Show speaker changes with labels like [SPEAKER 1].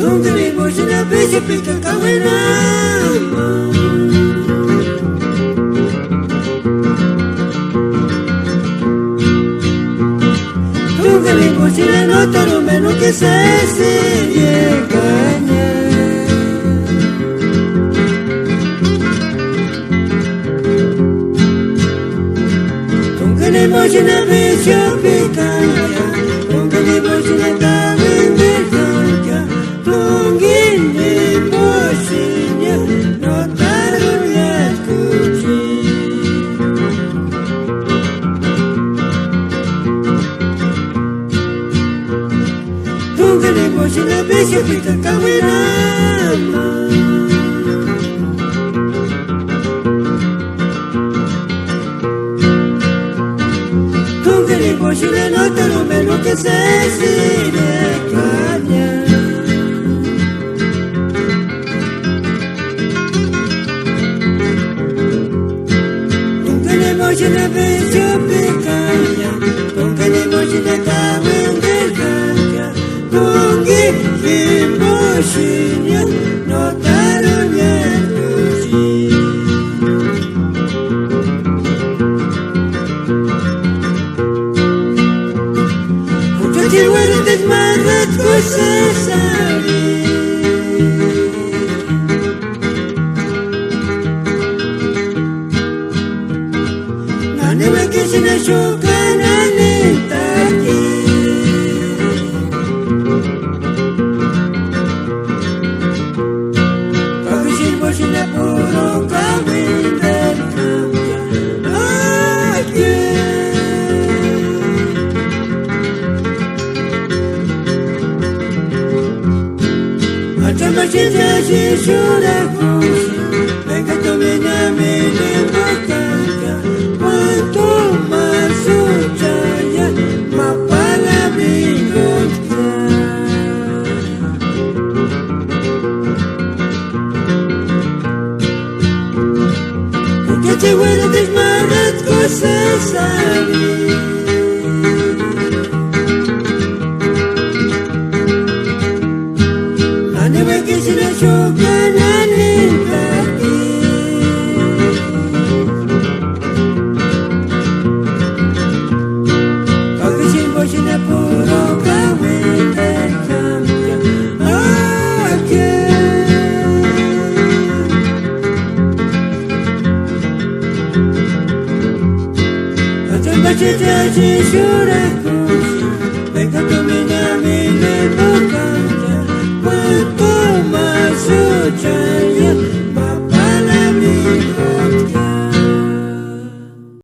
[SPEAKER 1] Tunggali mo sinabi sa pinagkakawinan mo. Tunggali mo sila no taro menos que se llegaña. Tunggali mo sinabi sa pinagkakawinan. Tunggali mo sinabi sinabi sa pinagkakawinan mo. Tunggali mo sila no taro menos que se llegaña. Tunggali mo sinabi sa pinagkakawinan. Tunggali mo sila kawin delganya. Tunggi emosinya no tarunya tuji. Mucho jiwa desmarat ku sesali. Nane lagi sina shukana nintaki. Sila puro kawin dan kaya macam macamnya si sudah kusi mereka tu menyaminikan untuk masuk jaya mapala berikutnya. Jiwa desmarat ku sesali. Ane bagi sila syukana nintaki. Kagisin mo sila puro kawin dan kamya. Macam-macam jadi syurahku.